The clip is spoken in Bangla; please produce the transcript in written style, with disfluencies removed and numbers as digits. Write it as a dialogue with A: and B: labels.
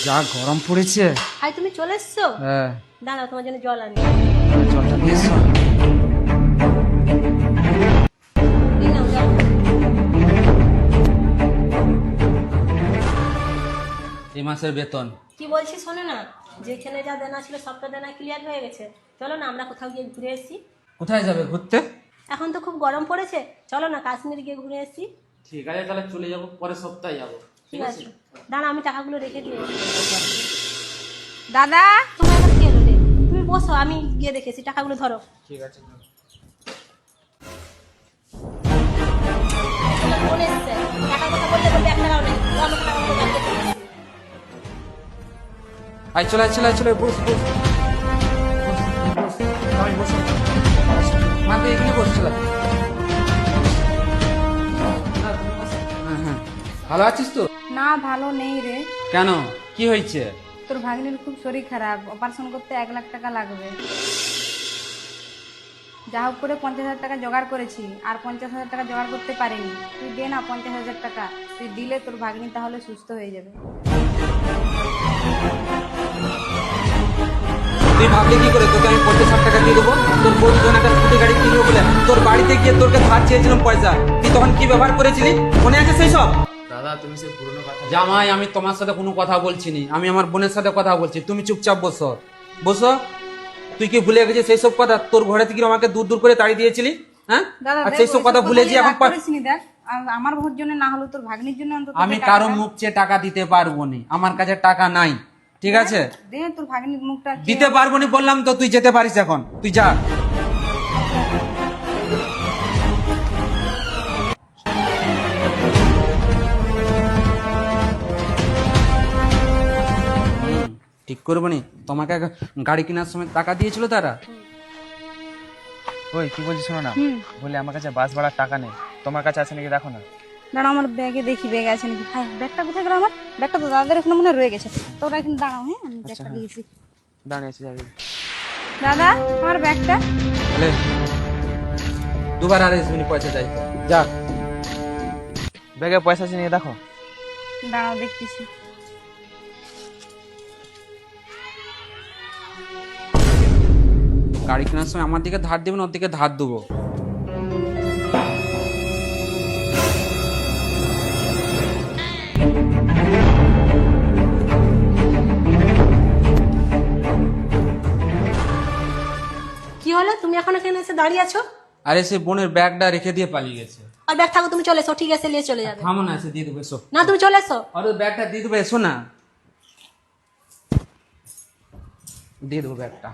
A: যা গরম পড়েছে।
B: ভাই তুমি চলে এসছো?
A: হ্যাঁ,
B: দাঁড়াও তোমার জন্য জল আনি।
A: জলটা নিয়ে এসো।
B: এই নাও জল।
A: এই মাসের বেতন।
B: কি বলছি শোনো না, যেখানে যা দেনা ছিল সবটা দেনা ক্লিয়ার হয়ে গেছে। চলো না আমরা কোথাও গিয়ে ঘুরে এসেছি।
A: কোথায় যাবে ঘুরতে?
B: এখন তো খুব গরম পড়েছে, চলো না কাশ্মীর গিয়ে ঘুরে এসেছি।
A: ঠিক আছে, তাহলে চলে যাবো, পরের সপ্তাহে যাবো।
B: ঠিক আছে, দাঁড়া আমি টাকাগুলো রেখে দিয়ে
C: দাদা,
B: তোমার কাছে কি এলো রে? তুমি বসো, আমি গিয়ে দেখেছি, টাকাগুলো ধরো।
A: ঠিক আছে।
B: তোমার বোন এসছে, টাকার কথা বললে বলবে 1 টাকাও নেই। ও আমাকে টাকাগুলো জানতে চেয়েছে।
A: আয় চলে আয়, চলে আয়, চলে আয়, বস বস আমি বস। মা তুই এখানে বসছিল। হ্যাঁ হ্যাঁ, ভালো আছিস তো?
C: না ভালো নেই রে।
A: কেন, কি হয়েছে?
C: তোর ভাগ্নির খুব শরীর খারাপ, অপারেশন করতে 1 লাখ টাকা লাগবে। যা হোক করে 50,000 টাকা জোগাড় করেছি, আর 50,000 টাকা জোগাড় করতে পারিনি। তুই দে না 50,000 টাকা, তুই দিলে তোর ভাগ্নি তাহলে সুস্থ হয়ে যাবে।
A: তুই ভাবলি কি করে তোকে আমি 50,000 টাকা দিয়ে দেবো? তোর বউর জন্য একটা স্কুটি গাড়ি কিনবো বলে তোর বাড়িতে গিয়ে তোকে ধার চেয়েছিলাম পয়সা, তুই তখন কি ব্যবহার করেছিলি মনে আছে সেই সব?
D: দাদা তুমি সে পুরনো কথা
A: জামাই, আমি তোমার সাথে কোনো কথা বলছি নি, আমি আমার বোনের সাথে কথা বলছি। তুমি চুপচাপ বসো বসো। তুই কি ভুলে গেছিস সেই সব কথা? তোর ঘরে থেকে আমাকে দূর দূর করে তাড়িয়ে দিয়েছিলি, হ্যাঁ?
C: দাদা
A: আর
C: দেখ,
A: সেই সব কথা ভুলে যে এখন
C: করিসনি। দেখ আমার ভোট জন্য না হলো তোর ভাগ্নির জন্য অন্তত
A: আমি
C: দে
A: কারো
C: টাকাটা।
A: মুখ চেয়ে টাকা দিতে পারবো না, আমার কাছে টাকা নাই, ঠিক আছে?
C: দে তোর ভাগ্নির মুখটা চেয়ে-
A: দিতে পারবো না বললাম তো, তুই যেতে পারিস এখন, তুই যা। ঠিক করবো নি, তোমাকে গাড়ি কেনার সময় টাকা দিয়েছিল তারা।
D: ওই কি বলছিস শোনো না, বলে আমার কাছে বাস ভাড়ার টাকা নেই, তোমার কাছে আছে নাকি দেখো না।
C: দাঁড়াও আমার ব্যাগে দেখি, ব্যাগ আছে নাকি। হ্যাঁ, ব্যাগটা কোথায় গেল আমার? ব্যাগটা তো দাদাদের এখানে মনে হয় রয়ে গেছে। তোরা এখন দাঁড়াও, হ্যাঁ আমি ব্যাগটা দিয়েছি।
D: দাঁড়িয়ে আছে যাবে।
C: দাদা আমার ব্যাগটা।
A: বলে দুবার আর এসবিনি পয়সা চাই, যা।
D: ব্যাগে পয়সা আছে নিয়ে দেখো।
C: দাঁড়াও দেখতেছি।
A: গাড়ি কেনার সময় আমার দিকে ধার দেবেন, ওর দিকে ধার দেবো।
B: কি হলো, তুমি এখন এখানে এসে দাঁড়িয়ে আছো?
A: আরে সে বোনের ব্যাগটা রেখে দিয়ে পালিয়ে গেছে।
B: আর ব্যাগ থাকো, তুমি চলে এসো। ঠিক আছে, নিয়ে চলে যাবে।
A: থামো না, এসে দিয়ে দেবো, এসো।
B: না তুমি চলে এসো।
A: আর ওই ব্যাগটা দিয়ে দেবো, এসো না, দিয়ে দেবো ব্যাগটা।